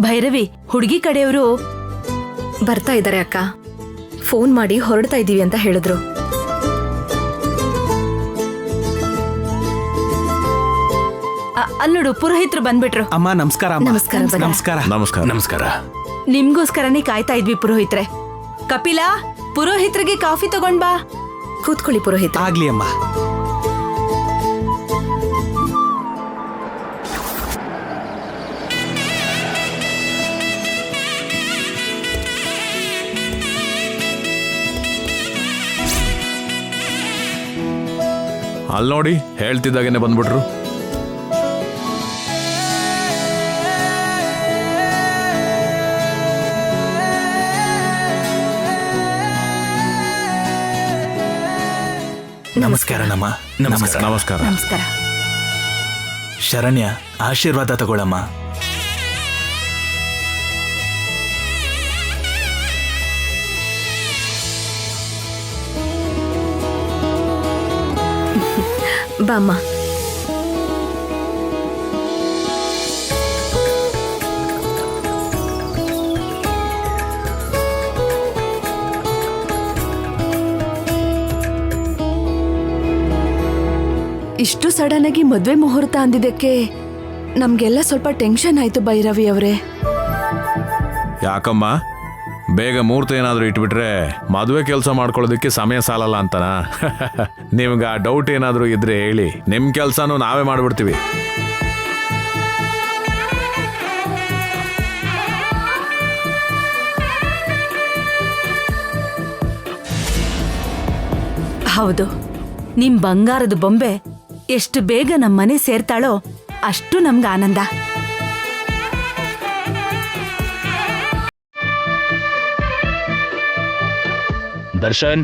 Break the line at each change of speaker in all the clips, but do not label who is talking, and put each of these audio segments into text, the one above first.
ಭೈರವಿ, ಹುಡುಗಿ ಕಡೆಯವರು
ಬರ್ತಾ ಇದ್ದಾರೆ ಅಕ್ಕ. ಫೋನ್ ಮಾಡಿ ಹೊರಡ್ತಾ ಇದ್ದೀವಿ ಅಂತ ಹೇಳಿದ್ರು.
ಅಲ್ಲೋಡು, ಪುರೋಹಿತರು ಬಂದ್ಬಿಟ್ರು.
ಅಮ್ಮ ನಮಸ್ಕಾರ.
ನಮಸ್ಕಾರ.
ನಮಸ್ಕಾರ.
ನಮಸ್ಕಾರ. ನಮಸ್ಕಾರ.
ನಿಮ್ಗೋಸ್ಕರನೇ ಕಾಯ್ತಾ ಇದ್ವಿ ಪುರೋಹಿತ್ರೆ. ಕಪಿಲಾ, ಪುರೋಹಿತ್ರಿಗೆ ಕಾಫಿ ತಗೊಂಡ್ ಬಾ.
ಕೂತ್ಕೊಳ್ಳಿ ಪುರೋಹಿತ.
ಆಗ್ಲಿ ಅಮ್ಮ.
ಅಲ್ಲಿ ನೋಡಿ, ಹೇಳ್ತಿದ್ದಾಗೇನೆ ಬಂದ್ಬಿಟ್ರು.
ನಮಸ್ಕಾರ ನಮ್ಮ.
ನಮಸ್ಕಾರ. ನಮಸ್ಕಾರ.
ನಮಸ್ಕಾರ.
ಶರಣ್ಯ, ಆಶೀರ್ವಾದ ತಗೊಳಮ್ಮ.
ಬಾಮ್ಮ. ಇಷ್ಟು ಸಡನ್ ಆಗಿ ಮದ್ವೆ ಮುಹೂರ್ತ ಅಂದಿದ್ದಕ್ಕೆ ನಮ್ಗೆಲ್ಲ ಸ್ವಲ್ಪ ಟೆನ್ಷನ್ ಆಯ್ತು ಭೈರವಿ ಅವರೇ.
ಯಾಕಮ್ಮ, ಬೇಗ ಮುಹೂರ್ತ ಏನಾದರೂ ಇಟ್ಬಿಟ್ರೆ ಮದುವೆ ಕೆಲಸ ಮಾಡ್ಕೊಳ್ಳೋದಕ್ಕೆ ಸಮಯ ಸಾಲಲ್ಲ ಅಂತನಾ? ನಿಮ್ಗೆ ಆ ಡೌಟ್ ಏನಾದರೂ ಇದ್ರೆ ಹೇಳಿ, ನಿಮ್ಮ ಕೆಲಸನೂ ನಾವೇ ಮಾಡಿಬಿಡ್ತೀವಿ.
ಹೌದು, ನಿಮ್ ಬಂಗಾರದ ಬೊಂಬೆ ಎಷ್ಟು ಬೇಗ ನಮ್ ಮನೆ ಸೇರ್ತಾಳೋ ಅಷ್ಟು ನಮ್ಗೆ ಆನಂದ.
ದರ್ಶನ್,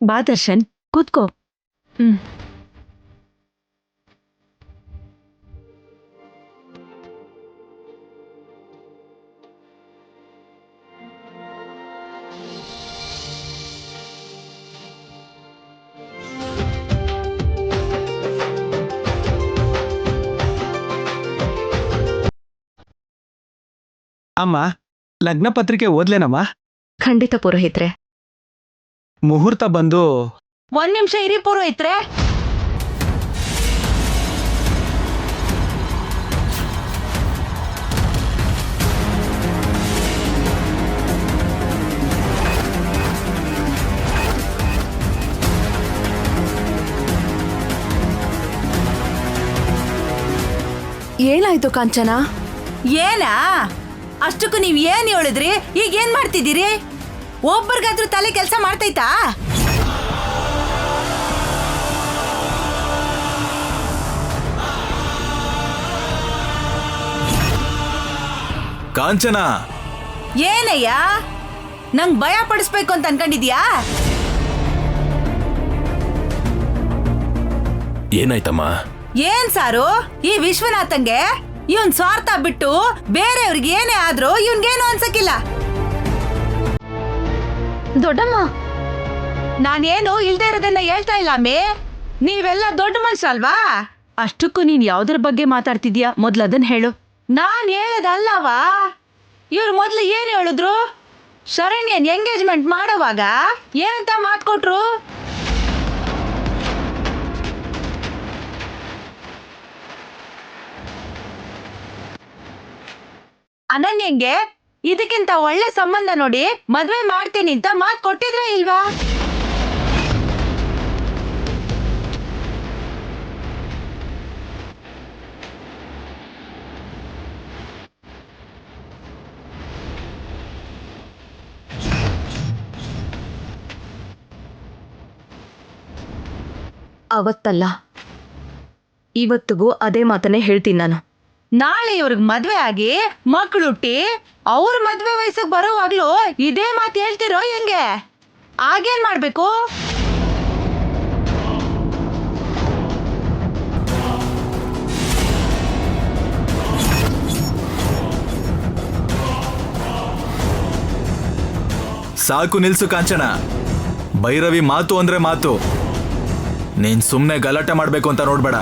ಬಾ ದರ್ಶನ್, ಕೂತ್ಕೋ.
ಅಮ್ಮ, ಲಗ್ನ ಪತ್ರಿಕೆ ಓದ್ಲೇನಮ್ಮ?
ಖಂಡಿತ ಪುರೋಹಿತ್ರೆ.
ಮುಹೂರ್ತ ಬಂದು
ಒಂದ್ ನಿಮಿಷ ಇರಿ ಪುರೋಹಿತ್ರೆ.
ಏನಾಯ್ತು ಕಾಂಚನ?
ಏನಾ ಅಷ್ಟಕ್ಕೂ ನೀವ್ ಏನ್ ಹೇಳಿದ್ರಿ? ಈಗ ಏನ್ ಮಾಡ್ತಿದ್ದೀರಿ? ಒಬ್ಬರಿಗಾದ್ರೂ ತಲೆ ಕೆಲಸ ಮಾಡ್ತೈತಾ?
ಕಾಂಚನ,
ಏನಯ್ಯ, ನಂಗ್ ಭಯ ಪಡಿಸ್ಬೇಕು ಅಂತ ಅನ್ಕೊಂಡಿದ್ಯಾ?
ಏನಾಯ್ತಮ್ಮ?
ಏನ್ ಸಾರು, ಈ ವಿಶ್ವನಾಥಂಗೆ ಇವನ್ ಸ್ವಾರ್ಥ ಬಿಟ್ಟು ಬೇರೆಯವ್ರಿಗೆ ಏನೇ ಆದ್ರೂ ಇವನ್ಗೇನು ಅನ್ಸಕ್ಕಿಲ್ಲ.
ದೊಡ್ಡಮ್ಮ,
ನಾನೇನು ಇಲ್ದೇ ಇರೋದನ್ನ ಹೇಳ್ತಾ ಇಲ್ಲ ಅಮ್ಮಿ. ನೀವೆಲ್ಲ ದೊಡ್ಡ ಮನ್ಸಲ್ವಾ? ಅಷ್ಟಕ್ಕೂ ನೀನ್ ಯಾವ್ದ್ರ ಬಗ್ಗೆ ಮಾತಾಡ್ತಿದ್ಯಾ? ಮೊದ್ಲು ಅದನ್ನ ಹೇಳು. ನಾನ್ ಹೇಳದಲ್ಲವಾ, ಇವ್ರು ಮೊದ್ಲು ಏನ್ ಹೇಳಿದ್ರು? ಶರಣ್ಯನ್ ಎಂಗೇಜ್ಮೆಂಟ್ ಮಾಡೋವಾಗ ಏನಂತ ಮಾತ್ಕೊಟ್ರು? ಅನನ್ಯಂಗೆ ಇದಕ್ಕಿಂತ ಒಳ್ಳೆ ಸಂಬಂಧ ನೋಡಿ ಮದ್ವೆ ಮಾಡ್ತೀನಿ ಅಂತ ಮಾತು ಕೊಟ್ಟಿದ್ರೆ ಇಲ್ವಾ?
ಅವತ್ತಲ್ಲ, ಇವತ್ತಿಗೂ ಅದೇ ಮಾತನ್ನೇ ಹೇಳ್ತೀನಿ ನಾನು.
ನಾಳೆ ಇವ್ರಿಗೆ ಮದ್ವೆ ಆಗಿ ಮಕ್ಳು ಹುಟ್ಟಿ ಅವ್ರ ಮದ್ವೆ ವಯಸ್ಸಿಗೆ ಬರೋವಾಗ್ಲೂ ಇದೇ ಮಾತು ಹೇಳ್ತಿರೋ ಹೆಂಗೆ? ಆಗೇನ್ ಮಾಡ್ಬೇಕು?
ಸಾಕು ನಿಲ್ಸು ಕಾಂಚನ. ಭೈರವಿ ಮಾತು ಅಂದ್ರೆ ಮಾತು. ನೀನ್ ಸುಮ್ನೆ ಗಲಾಟೆ ಮಾಡ್ಬೇಕು ಅಂತ ನೋಡ್ಬೇಡ.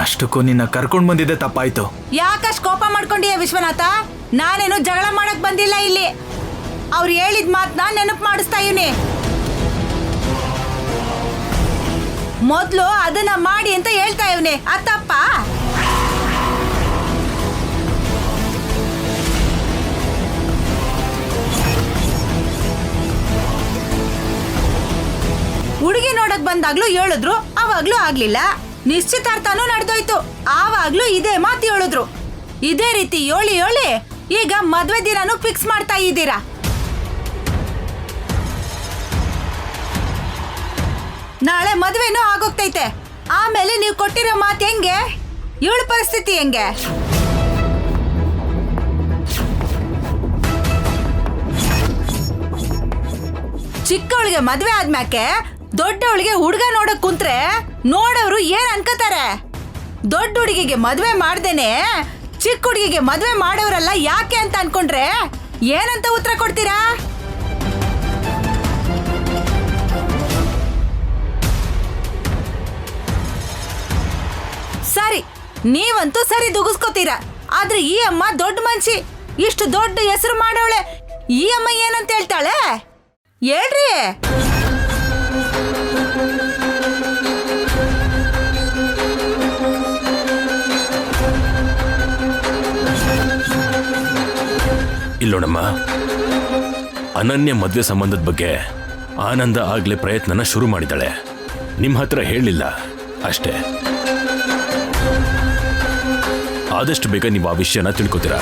ಅಷ್ಟಕ್ಕೂ ನಿನ್ನ ಕರ್ಕೊಂಡ್ ಬಂದಿದ್ದೆ ತಪ್ಪಾಯ್ತು.
ಯಾಕಷ್ಟು ಕೋಪ ಮಾಡ್ಕೊಂಡಿಯ ವಿಶ್ವನಾಥ? ನಾನೇನು ಜಗಳ ಮಾಡಕ್ ಬಂದಿಲ್ಲ ಇಲ್ಲಿ. ಅವ್ರು ಹೇಳಿದ ಮಾತನ್ನ ನೆನಪು ಮಾಡಿಸ್ತಾ ಇವನಿ. ಮೊದ್ಲು ಅದನ್ನ ಮಾಡಿ ಅಂತ ಹೇಳ್ತಾ ಇವನಿ. ಅತ್ತಪ್ಪ ಹುಡುಗಿ ನೋಡಕ್ ಬಂದಾಗ್ಲೂ ಹೇಳಿದ್ರು, ಅವಾಗ್ಲೂ ಆಗ್ಲಿಲ್ಲ. ನಿಶ್ಚಿತಾರ್ಥನೂ ನಡೆದೋಯ್ತು, ಆವಾಗ್ಲೂ ಇದೇ ಮಾತು ಹೇಳಿದ್ರು. ಇದೇ ರೀತಿ ಹೇಳಿ ಈಗ ಮದ್ವೆ ದಿನಾನು ಫಿಕ್ಸ್ ಮಾಡ್ತಾ ಇದ್ದೀರಾ. ನಾಳೆ ಮದ್ವೆನೂ ಆಗೋಗ್ತೈತೆ. ಆಮೇಲೆ ನೀವು ಕೊಟ್ಟಿರೋ ಮಾತು ಹೆಂಗೆ? ಇವಳ ಪರಿಸ್ಥಿತಿ ಹೆಂಗೆ? ಚಿಕ್ಕವಳಿಗೆ ಮದ್ವೆ ಆದ್ಮ್ಯಾಕೆ ದೊಡ್ಡವಳಿಗೆ ಹುಡುಗ ನೋಡಕ್ ಕುಂತ್ರೆ ನೋಡೋರು ಏನ್ ಅನ್ಕೋತಾರೆ? ದೊಡ್ಡ ಹುಡುಗಿಗೆ ಮದ್ವೆ ಮಾಡ್ದೇನೆ ಚಿಕ್ಕ ಹುಡುಗಿಗೆ ಮದ್ವೆ ಮಾಡೋರಲ್ಲ ಯಾಕೆ ಅಂತ ಅನ್ಕೊಂಡ್ರೆ ಏನಂತ ಉತ್ತರ ಕೊಡ್ತೀರಾ? ಸರಿ, ನೀವಂತೂ ಸರಿ ದುಗಿಸ್ಕೋತೀರಾ. ಆದ್ರೆ ಈ ಅಮ್ಮ ದೊಡ್ಡ ಮನ್ಷಿ, ಇಷ್ಟು ದೊಡ್ಡ ಹೆಸರು ಮಾಡೋಳೆ. ಈ ಅಮ್ಮ ಏನಂತ ಹೇಳ್ತಾಳೆ ಹೇಳ್ರಿ?
ಇಲ್ಲೋಣಮ್ಮ, ಅನನ್ಯ ಮದುವೆ ಸಂಬಂಧದ ಬಗ್ಗೆ ಆನಂದ ಆಗ್ಲೇ ಪ್ರಯತ್ನನ ಶುರು ಮಾಡಿದ್ದಾಳೆ. ನಿಮ್ಮ ಹತ್ರ ಹೇಳಿಲ್ಲ ಅಷ್ಟೇ. ಆದಷ್ಟು ಬೇಗ ನೀವು ಆ ವಿಷಯನ ತಿಳ್ಕೊತೀರಾ.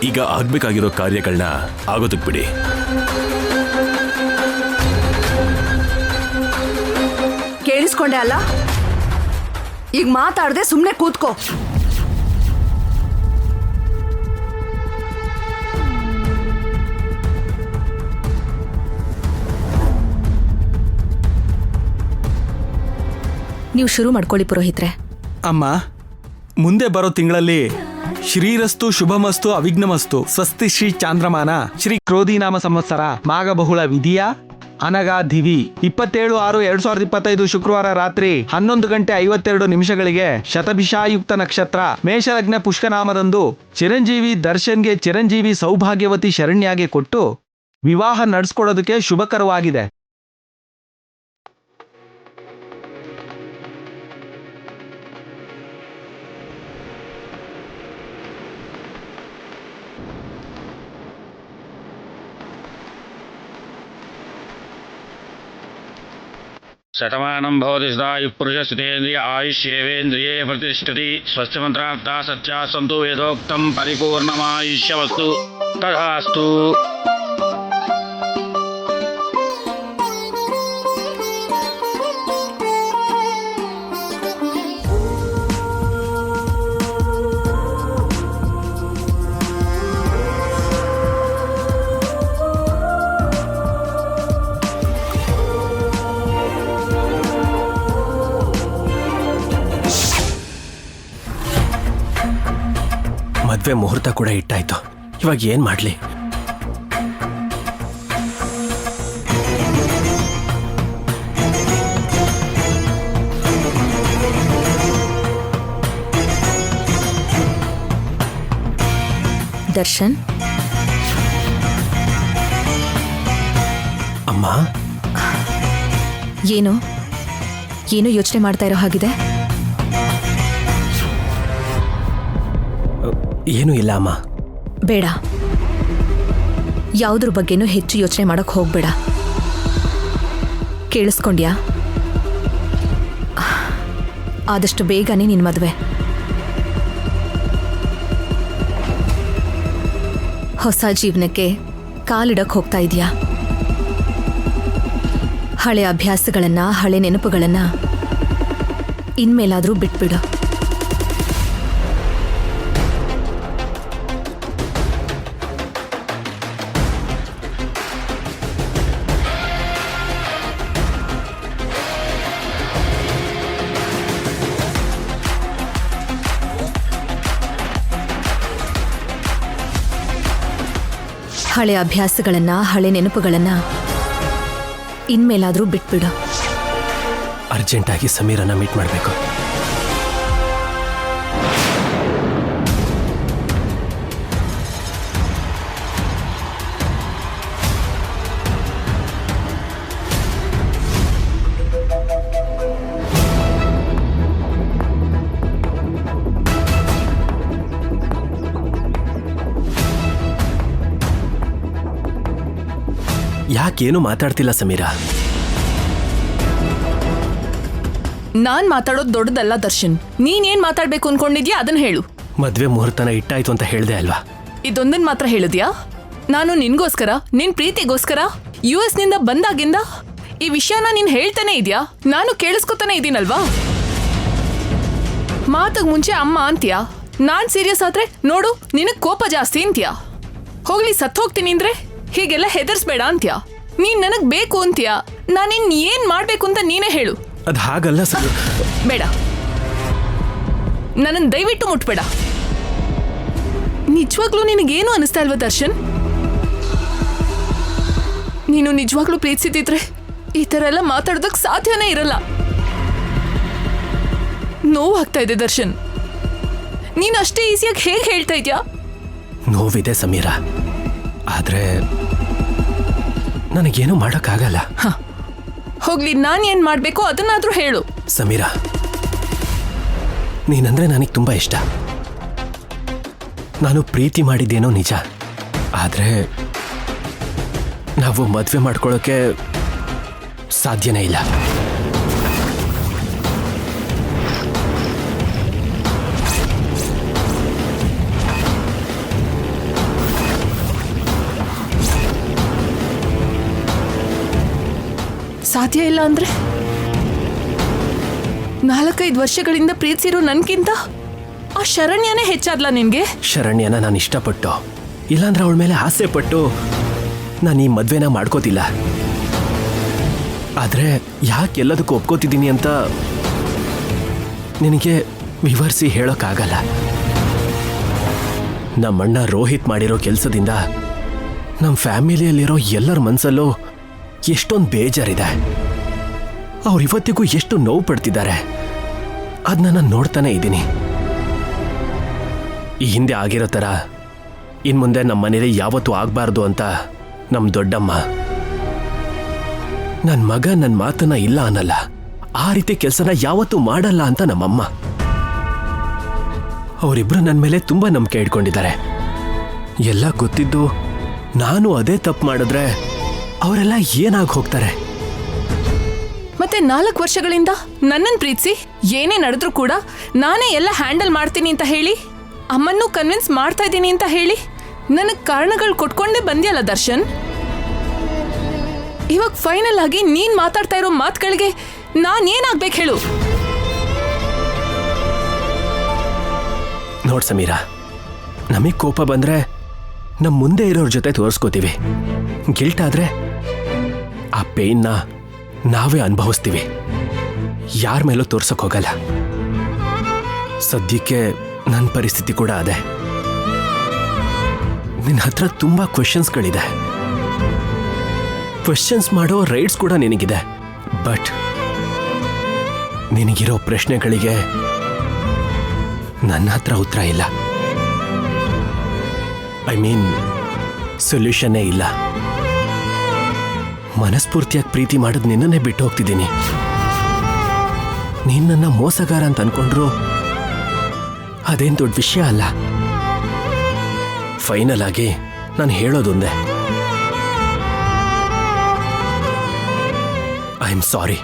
ಈಗ ಆಗ್ಬೇಕಾಗಿರೋ ಕಾರ್ಯಗಳನ್ನ ಆಗೋದಕ್ಕೆ ಬಿಡಿ.
ಕೇಳಿಸ್ಕೊಂಡೆ ಅಲ್ಲ? ಈಗ ಮಾತಾಡದೆ ಸುಮ್ಮನೆ ಕೂತ್ಕೋ.
ನೀವು ಶುರು ಮಾಡ್ಕೊಳ್ಳಿ ಪುರೋಹಿತ್ರೆ.
ಅಮ್ಮ, ಮುಂದೆ ಬರೋ ತಿಂಗಳಲ್ಲಿ ಶ್ರೀರಸ್ತು ಶುಭಮಸ್ತು ಅವಿಘ್ನಮಸ್ತು ಸ್ವಸ್ತಿ ಶ್ರೀ ಚಾಂದ್ರಮಾನ ಶ್ರೀ ಕ್ರೋಧಿನಾಮ ಸಂವತ್ಸರ ಮಾಘ ಬಹುಳ ವಿಧಿಯ ಅನಗಾ ದಿವಿ 27/6/2025 ಶುಕ್ರವಾರ ರಾತ್ರಿ 11:52 ಶತಭಿಷಾಯುಕ್ತ ನಕ್ಷತ್ರ ಮೇಷಲಗ್ನ ಪುಷ್ಕನಾಮದಂದು ಚಿರಂಜೀವಿ ದರ್ಶನ್ಗೆ ಚಿರಂಜೀವಿ ಸೌಭಾಗ್ಯವತಿ ಶರಣ್ಯಾಗೆ ಕೊಟ್ಟು ವಿವಾಹ ನಡೆಸ್ಕೊಡೋದಕ್ಕೆ ಶುಭಕರವಾಗಿದೆ.
शतमानं भवति सदायुः पुरुषस्तेन्द्रिय आयुष्येवेन्द्रिये प्रतिष्ठति स्वस्तिमन्त्रार्था सत्या सन्तु वेदोक्तं परिपूर्णमायुष्यवस्तु तथास्तु.
ಮದ್ವೆ ಮುಹೂರ್ತ ಕೂಡ ಇಟ್ಟಾಯ್ತು. ಇವಾಗ ಏನ್ ಮಾಡ್ಲಿ?
ದರ್ಶನ್,
ಅಮ್ಮ,
ಏನು ಯೋಚನೆ ಮಾಡ್ತಾ ಇರೋ ಹಾಗಿದೆ?
ಏನೂ ಇಲ್ಲ ಅಮ್ಮ.
ಬೇಡ, ಯಾವುದ್ರ ಬಗ್ಗೆನೂ ಹೆಚ್ಚು ಯೋಚನೆ ಮಾಡಕ್ ಹೋಗ್ಬೇಡ. ಕೇಳಿಸ್ಕೊಂಡ್ಯಾ? ಆದಷ್ಟು ಬೇಗನೆ ನಿನ್ ಮದುವೆ. ಹೊಸ ಜೀವನಕ್ಕೆ ಕಾಲಿಡಕ್ ಹೋಗ್ತಾ ಇದೀಯಾ. ಹಳೆ ಅಭ್ಯಾಸಗಳನ್ನ, ಹಳೆ ನೆನಪುಗಳನ್ನ ಇನ್ಮೇಲಾದ್ರೂ ಬಿಟ್ಬಿಡು. ಹಳೆ ಅಭ್ಯಾಸಗಳನ್ನ ಹಳೆ ನೆನಪುಗಳನ್ನ ಇನ್ಮೇಲಾದ್ರೂ ಬಿಟ್ಬಿಡು.
ಅರ್ಜೆಂಟಾಗಿ ಸಮೀರನ್ನ ಮೀಟ್ ಮಾಡಬೇಕು. ಯಾಕೇನು ಮಾತಾಡ್ತಿಲ್ಲ ಸಮೀರಾ?
ನಾನ್ ಮಾತಾಡೋದು ದೊಡ್ಡದಲ್ಲ ದರ್ಶನ್. ನೀನೇನ್ ಮಾತಾಡ್ಬೇಕು ಅನ್ಕೊಂಡಿದ್ಯಾ ಅದನ್ನ ಹೇಳು.
ಮದ್ವೆ ಮುಹೂರ್ತನ ಇಟ್ಟಾಯ್ತು ಅಂತ ಹೇಳ್ದೆ ಅಲ್ವಾ?
ಇದೊಂದನ್ ಮಾತ್ರ ಹೇಳಿದ್ಯಾ? ನಾನು ನಿನ್ಗೋಸ್ಕರ, ನಿನ್ ಪ್ರೀತಿಗೋಸ್ಕರ US ನಿಂದ ಬಂದಾಗಿಂದ ಈ ವಿಷಯನ ನೀನ್ ಹೇಳ್ತಾನೆ ಇದ್ಯಾ, ನಾನು ಕೇಳಿಸ್ಕೊತಾನೆ ಇದೀನಲ್ವಾ? ಮಾತಗ್ ಮುಂಚೆ ಅಮ್ಮ ಅಂತ್ಯಾ, ನಾನ್ ಸೀರಿಯಸ್ ಆದ್ರೆ ನೋಡು ನಿನಗ್ ಕೋಪ ಜಾಸ್ತಿ ಅಂತ್ಯಾ. ಹೋಗ್ಲಿ ಸತ್ ಹೋಗ್ತೀನಿ ಅಂದ್ರೆ ಹೀಗೆಲ್ಲ ಹೆದರ್ಸ್ಬೇಡ ಅಂತ್ಯಾ. ನೀನ್ ನನಗ್ ಬೇಕು ಅಂತ್ಯಾ. ನಾನಿನ್ ಏನ್ ಮಾಡ್ಬೇಕು ಅಂತ ನೀನೇ ಹೇಳು.
ಅದು ಹಾಗಲ್ಲ ಸರ್.
ಬೇಡ, ನನ್ನನ್ನು ದಯವಿಟ್ಟು ಮುಟ್ಬೇಡ. ನಿಜವಾಗ್ಲೂ ನಿನಗೇನು ಅನಿಸ್ತಾ ಇಲ್ವಾ ದರ್ಶನ್? ನೀನು ನಿಜವಾಗ್ಲೂ ಪ್ರೀತಿಸಿದ್ರೆ ಈ ತರ ಎಲ್ಲ ಮಾತಾಡೋದಕ್ಕೆ ಸಾಧ್ಯನೇ ಇರಲ್ಲ. ನೋವಾಗ್ತಾ ಇದೆ ದರ್ಶನ್. ನೀನು ಅಷ್ಟೇ ಈಸಿಯಾಗಿ ಹೇಗೆ ಹೇಳ್ತಾ ಇದ್ಯಾ?
ನೋವಿದೆ ಸಮೀರಾ, ಆದ್ರೆ ನನಗೇನು ಮಾಡೋಕ್ಕಾಗಲ್ಲ.
ಹೋಗ್ಲಿ, ನಾನು ಏನ್ ಮಾಡ್ಬೇಕೋ ಅದನ್ನಾದ್ರೂ ಹೇಳು.
ಸಮೀರಾ, ನೀನಂದ್ರೆ ನನಗೆ ತುಂಬಾ ಇಷ್ಟ. ನಾನು ಪ್ರೀತಿ ಮಾಡಿದ್ದೇನೋ ನಿಜ, ಆದ್ರೆ ನಾವು ಮದುವೆ ಮಾಡ್ಕೊಳ್ಳೋಕೆ ಸಾಧ್ಯನೇ ಇಲ್ಲ.
ಸಾಧ್ಯ ಇಲ್ಲ ಅಂದ್ರೆ 4-5 ವರ್ಷಗಳಿಂದ ಪ್ರೀತಿಸಿರೋ ನನ್ಗಿಂತ ಆ ಶರಣ್ಯನೇ ಹೆಚ್ಚಾದ್ಲ ನಿನ್ಗೆ?
ಶರಣ್ಯನ ನಾನು ಇಷ್ಟಪಟ್ಟು, ಇಲ್ಲಾಂದ್ರೆ ಅವಳ ಮೇಲೆ ಆಸೆ ಪಟ್ಟು ನಾನು ಈ ಮದ್ವೆನ ಮಾಡ್ಕೋತಿಲ್ಲ. ಆದ್ರೆ ಯಾಕೆ ಎಲ್ಲದಕ್ಕೂ ಒಪ್ಕೋತಿದ್ದೀನಿ ಅಂತ ನಿನಗೆ ವಿವರಿಸಿ ಹೇಳೋಕ್ಕಾಗಲ್ಲ. ನಮ್ಮಣ್ಣ ರೋಹಿತ್ ಮಾಡಿರೋ ಕೆಲಸದಿಂದ ನಮ್ಮ ಫ್ಯಾಮಿಲಿಯಲ್ಲಿರೋ ಎಲ್ಲರ ಮನಸ್ಸಲ್ಲೂ ಎಷ್ಟೊಂದು ಬೇಜಾರಿದೆ. ಅವ್ರು ಇವತ್ತಿಗೂ ಎಷ್ಟು ನೋವು ಪಡ್ತಿದ್ದಾರೆ ಅದನ್ನ ನಾನು ನೋಡ್ತಾನೆ ಇದ್ದೀನಿ. ಈ ಹಿಂದೆ ಆಗಿರೋ ಥರ ಇನ್ಮುಂದೆ ನಮ್ಮ ಮನೇಲಿ ಯಾವತ್ತೂ ಆಗಬಾರ್ದು ಅಂತ ನಮ್ಮ ದೊಡ್ಡಮ್ಮ, ನನ್ನ ಮಗ ನನ್ನ ಮಾತನ್ನ ಇಲ್ಲ ಅನ್ನಲ್ಲ, ಆ ರೀತಿ ಕೆಲಸನ ಯಾವತ್ತೂ ಮಾಡಲ್ಲ ಅಂತ ನಮ್ಮಮ್ಮ. ಅವರಿಬ್ರು ನನ್ನ ಮೇಲೆ ತುಂಬ ನಂಬಿಕೆ ಇಟ್ಕೊಂಡಿದ್ದಾರೆ. ಎಲ್ಲ ಗೊತ್ತಿದ್ದು ನಾನು ಅದೇ ತಪ್ಪು ಮಾಡಿದ್ರೆ ಅವರೆಲ್ಲ ಏನಾಗಿ ಹೋಗ್ತಾರೆ?
ಮತ್ತೆ 4 ವರ್ಷಗಳಿಂದ ನನ್ನನ್ನು ಪ್ರೀತಿಸಿ ಏನೇ ನಡೆದ್ರೂ ಕೂಡ ನಾನೇ ಎಲ್ಲ ಹ್ಯಾಂಡಲ್ ಮಾಡ್ತೀನಿ ಅಂತ ಹೇಳಿ, ಅಮ್ಮನ್ನೂ ಕನ್ವಿನ್ಸ್ ಮಾಡ್ತಾ ಇದ್ದೀನಿ ಅಂತ ಹೇಳಿ ನನಗೆ ಕಾರಣಗಳು ಕೊಟ್ಕೊಂಡೇ ಬಂದ್ಯಲ್ಲ ದರ್ಶನ್. ಇವಾಗ ಫೈನಲ್ ಆಗಿ ನೀನ್ ಮಾತಾಡ್ತಾ ಇರೋ ಮಾತುಗಳಿಗೆ ನಾನೇನಾಗ್ಬೇಕು ಹೇಳು?
ನೋಡ್ ಸಮೀರಾ, ನಮಗೆ ಕೋಪ ಬಂದ್ರೆ ನಮ್ಮ ಮುಂದೆ ಇರೋರ ಜೊತೆ ತೋರಿಸ್ಕೋತೀವಿ. ಗಿಲ್ಟ್ ಆದ್ರೆ ಆ ಪೇನ್ನ ನಾವೇ ಅನುಭವಿಸ್ತೀವಿ, ಯಾರ ಮೇಲೂ ತೋರ್ಸಕ್ ಹೋಗಲ್ಲ. ಸದ್ಯಕ್ಕೆ ನನ್ನ ಪರಿಸ್ಥಿತಿ ಕೂಡ ಅದೇ. ನಿನ್ನ ಹತ್ರ ತುಂಬಾ ಕ್ವೆಶನ್ಸ್ಗಳಿದೆ, ಕ್ವೆಶನ್ಸ್ ಮಾಡೋ ರೈಟ್ಸ್ ಕೂಡ ನಿನಗಿದೆ. ಬಟ್ ನಿನಗಿರೋ ಪ್ರಶ್ನೆಗಳಿಗೆ ನನ್ನ ಹತ್ರ ಉತ್ತರ ಇಲ್ಲ. ಐ ಮೀನ್ ಸೊಲ್ಯೂಷನ್ನೇ ಇಲ್ಲ. ಮನಸ್ಫೂರ್ತಿಯಾಗಿ ಪ್ರೀತಿ ಮಾಡೋದು ನಿನ್ನನ್ನೇ ಬಿಟ್ಟು ಹೋಗ್ತಿದ್ದೀನಿ. ನೀನ್ ನನ್ನ ಮೋಸಗಾರ ಅಂತ ಅನ್ಕೊಂಡ್ರು ಅದೇನ್ ದೊಡ್ಡ ವಿಷಯ ಅಲ್ಲ. ಫೈನಲ್ ಆಗಿ ನಾನು ಹೇಳೋದೊಂದೇ, I am sorry.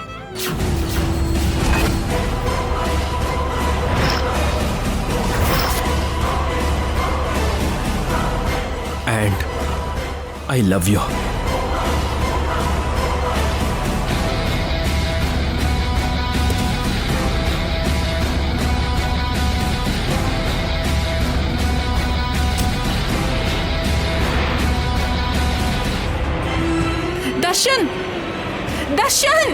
And I love you.
Darshan, Darshan!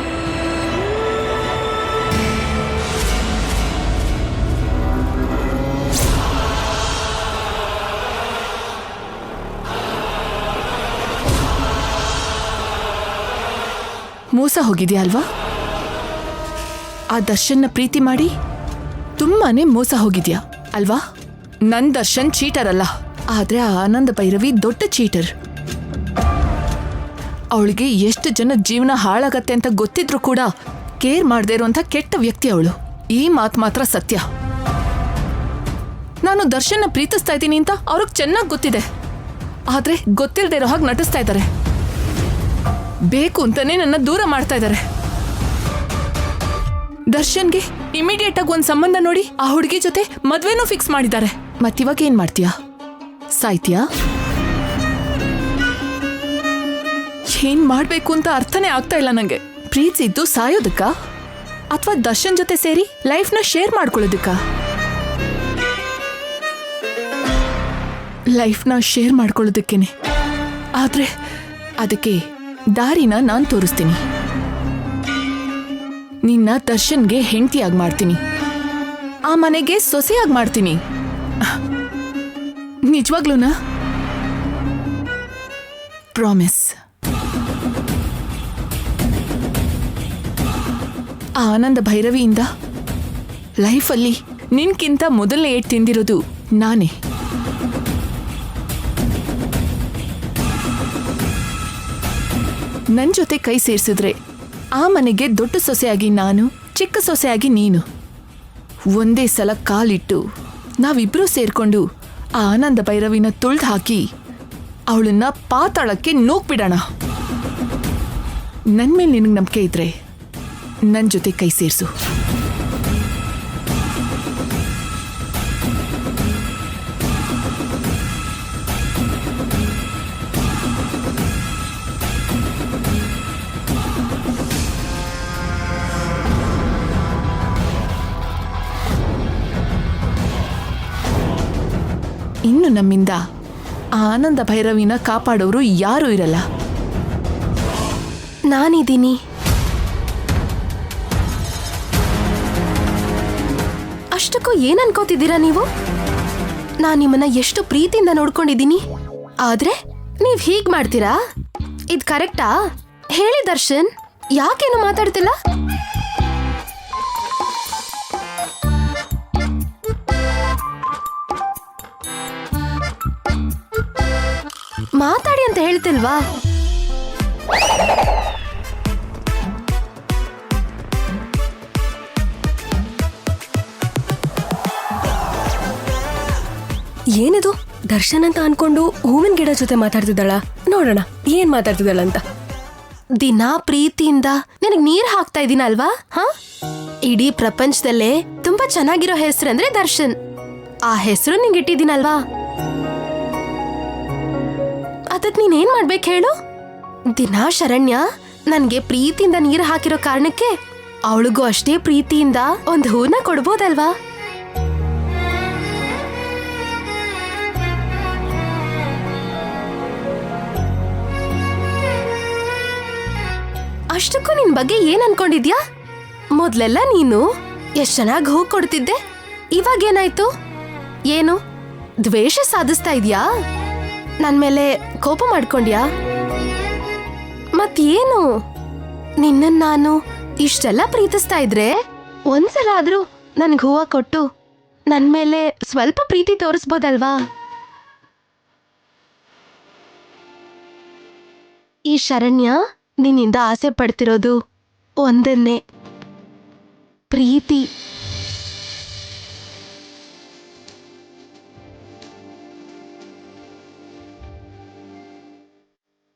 ಮೋಸ ಹೋಗಿದ್ಯಾ ಅಲ್ವಾ? ಆ ದರ್ಶನ್ನ ಪ್ರೀತಿ ಮಾಡಿ ತುಂಬಾನೇ ಮೋಸ ಹೋಗಿದ್ಯಾ ಅಲ್ವಾ? ನನ್ ದರ್ಶನ್ ಚೀಟರ್ ಅಲ್ಲ, ಆದ್ರೆ ಆ ಆನಂದ ಭೈರವಿ ದೊಡ್ಡ ಚೀಟರ್. ಅವಳಿಗೆ ಎಷ್ಟು ಜನ ಜೀವನ ಹಾಳಾಗತ್ತೆ ಅಂತ ಗೊತ್ತಿದ್ರು ಕೂಡ ಕೇರ್ ಮಾಡದೇ ಇರುವಂತ ಕೆಟ್ಟ ವ್ಯಕ್ತಿ ಅವಳು. ಈ ಮಾತು ಮಾತ್ರ ಸತ್ಯ. ನಾನು ದರ್ಶನ್ನ ಪ್ರೀತಿಸ್ತಾ ಇದ್ದೀನಿ ಅಂತ ಅವ್ರಿಗೆ ಚೆನ್ನಾಗಿ ಗೊತ್ತಿದೆ, ಆದ್ರೆ ಗೊತ್ತಿಲ್ಲದೆ ಇರೋ ಹಾಗೆ ನಟಿಸ್ತಾ ಇದ್ದಾರೆ. ಬೇಕು ಅಂತಾನೆ ನನ್ನ ದೂರ ಮಾಡ್ತಾ ಇದ್ದಾರೆ. ದರ್ಶನ್ಗೆ ಇಮಿಡಿಯೇಟ್ ಆಗಿ ಒಂದ್ ಸಂಬಂಧ ನೋಡಿ ಆ ಹುಡುಗಿ ಜೊತೆ ಮದ್ವೆನೂ ಫಿಕ್ಸ್ ಮಾಡಿದ್ದಾರೆ. ಮತ್ತಿವಾಗ ಏನ್ ಮಾಡ್ತೀಯಾ? ಸಾಯ್ತೀಯಾ? ಏನ್ ಮಾಡ್ಬೇಕು ಅಂತ ಅರ್ಥನೇ ಆಗ್ತಾ ಇಲ್ಲ ನಂಗೆ. ಪ್ರೀತಿಸಿದ್ದು ಸಾಯೋದಕ್ಕ ಅಥವಾ ದರ್ಶನ್ ಜೊತೆ ಸೇರಿ ಲೈಫ್ನ ಶೇರ್ ಮಾಡ್ಕೊಳ್ಳೋದಕ್ಕ? ಲೈಫ್ನ ಶೇರ್ ಮಾಡ್ಕೊಳ್ಳೋದಕ್ಕೇನೆ. ಆದ್ರೆ ಅದಕ್ಕೆ ದಾರಿನ ನಾನ್ ತೋರಿಸ್ತೀನಿ. ನಿನ್ನ ದರ್ಶನ್ಗೆ ಹೆಂಡತಿಯಾಗಿ ಮಾಡ್ತೀನಿ, ಆ ಮನೆಗೆ ಸೊಸೆಯಾಗಿ ಮಾಡ್ತೀನಿ. ನಿಜವಾಗ್ಲೂನಾ? ಪ್ರಾಮಿಸ್. ಆ ಆನಂದ ಭೈರವಿಯಿಂದ ಲೈಫಲ್ಲಿ ನಿನ್ಕಿಂತ ಮೊದಲನೇ ಏಟ್ ತಿಂದಿರೋದು ನಾನೇ. ನನ್ ಜೊತೆ ಕೈ ಸೇರಿಸಿದ್ರೆ ಆ ಮನೆಗೆ ದೊಡ್ಡ ಸೊಸೆಯಾಗಿ ನಾನು, ಚಿಕ್ಕ ಸೊಸೆಯಾಗಿ ನೀನು ಒಂದೇ ಸಲ ಕಾಲಿಟ್ಟು ನಾವಿಬ್ರೂ ಸೇರ್ಕೊಂಡು ಆ ಆನಂದ ಭೈರವಿನ ತುಳ್ದು ಹಾಕಿ ಅವಳನ್ನ ಪಾತಾಳಕ್ಕೆ ನೂಕ್ಬಿಡೋಣ. ನನ್ ಮೇಲೆ ನಿನಗೆ ನಂಬಿಕೆ ಇದ್ರೆ ನನ್ನ ಜೊತೆ ಕೈ ಸೇರಿಸು. ಇನ್ನು ನಮ್ಮಿಂದ ಆ ಆನಂದ ಭೈರವಿನ ಕಾಪಾಡೋರು ಯಾರೂ ಇರಲ್ಲ.
ನಾನಿದ್ದೀನಿ. ಅಷ್ಟಕ್ಕೂ ಏನ್ ಅನ್ಕೋತಿದ್ದೀರಾ ನೀವು? ನಾನ್ ನಿಮ್ಮನ್ನ ಎಷ್ಟು ಪ್ರೀತಿಯಿಂದ ನೋಡ್ಕೊಂಡಿದ್ದೀನಿ, ಆದ್ರೆ ನೀವ್ ಹೀಗ್ ಮಾಡ್ತೀರಾ? ಇದ್ ಕರೆಕ್ಟಾ? ಹೇಳಿ ದರ್ಶನ್, ಯಾಕೇನು ಮಾತಾಡ್ತಿಲ್ಲ? ಮಾತಾಡಿ ಅಂತ ಹೇಳ್ತಿಲ್ವಾ?
ಏನಿದು? ದರ್ಶನ್ ಅಂತ ಅನ್ಕೊಂಡು ಹೂವಿನ ಗಿಡ ಜೊತೆ ಮಾತಾಡ್ತಿದ್ದಾಳ? ನೋಡೋಣ ಏನ್ ಮಾತಾಡ್ತಿದ್ದಾಳ ಅಂತ.
ದಿನಾ ಪ್ರೀತಿಯಿಂದ ನಿನಗ್ ನೀರ್ ಹಾಕ್ತಾ ಇದೀನಲ್ವಾ? ಹಾ, ಇಡೀ ಪ್ರಪಂಚದಲ್ಲೇ ತುಂಬಾ ಚೆನ್ನಾಗಿರೋ ಹೆಸರು ಅಂದ್ರೆ ದರ್ಶನ್. ಆ ಹೆಸರು ನಿಂಗೆ ಇಟ್ಟಿದ್ದೀನಲ್ವಾ? ಅದಕ್ ನೀನೇನ್ ಮಾಡ್ಬೇಕು ಹೇಳು? ದಿನಾ ಶರಣ್ಯ ನನ್ಗೆ ಪ್ರೀತಿಯಿಂದ ನೀರು ಹಾಕಿರೋ ಕಾರಣಕ್ಕೆ ಅವಳಿಗೂ ಅಷ್ಟೇ ಪ್ರೀತಿಯಿಂದ ಒಂದ್ ಹೂನ ಕೊಡ್ಬೋದಲ್ವಾ? ಅಷ್ಟಕ್ಕೂ ನಿನ್ ಬಗ್ಗೆ ಏನ್ ಅನ್ಕೊಂಡಿದ್ಯಾ? ಮೊದ್ಲೆಲ್ಲ ನೀನು ಎಷ್ಟ್ ಚೆನ್ನಾಗಿ ಹೂ ಕೊಡ್ತಿದ್ದೆ, ಇವಾಗೇನಾಯ್ತು? ಏನು ದ್ವೇಷ ಸಾಧಿಸ್ತಾ ಇದ್ಯಾ? ನನ್ ಮೇಲೆ ಕೋಪ ಮಾಡ್ಕೊಂಡ್ಯಾ? ಮತ್ತೇನು? ನಿನ್ನ ನಾನು ಇಷ್ಟೆಲ್ಲ ಪ್ರೀತಿಸ್ತಾ ಇದ್ರೆ ಒಂದ್ಸಲ ಆದ್ರೂ ನನ್ಗೆ ಹೂವ ಕೊಟ್ಟು ನನ್ ಮೇಲೆ ಸ್ವಲ್ಪ ಪ್ರೀತಿ ತೋರಿಸ್ಬೋದಲ್ವಾ? ಈ ಶರಣ್ಯ ನಿನ್ನಿಂದ ಆಸೆ ಪಡ್ತಿರೋದು ಒಂದನ್ನೇ, ಪ್ರೀತಿ.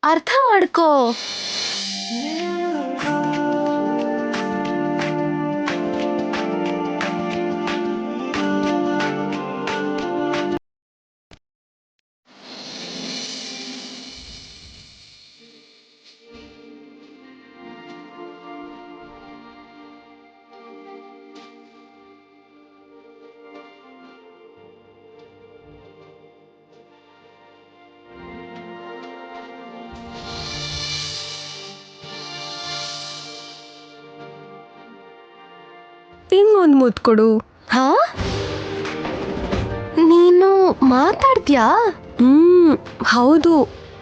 ಅರ್ಥ ಮಾಡ್ಕೋ.
ಹಿಂಗೊಂದು ಮುತ್ತು ಕೊಡು.
ಹಾ, ನೀನು ಮಾತಾಡ್ತೀಯಾ?
ಹೌದು.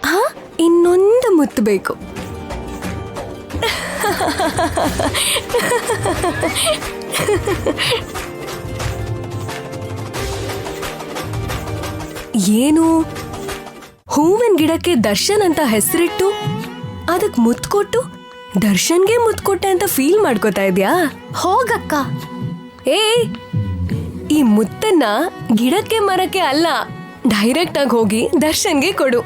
ಹಾ, ಇನ್ನೊಂದು ಮುತ್ತು ಬೇಕು. ಏನು ಹೂವಿನ ಗಿಡಕ್ಕೆ ದರ್ಶನ್ ಅಂತ ಹೆಸರಿಟ್ಟು ಅದಕ್ ಮುತ್ತು ಕೊಟ್ಟು ದರ್ಶನ್ಗೆ ಮುತ್ತು ಕೊಟ್ಟೆ ಅಂತ ಫೀಲ್ ಮಾಡ್ಕೋತಾ ಇದ್ಯಾ?
ಹೋಗಕ್ಕ.
ಏ, ಈ ಮುತ್ತನ್ನ ಗಿಡಕ್ಕೆ ಮರಕ್ಕೆ ಅಲ್ಲ, ಡೈರೆಕ್ಟ್ ಆಗಿ ಹೋಗಿ ದರ್ಶನ್ಗೆ ಕೊಡು.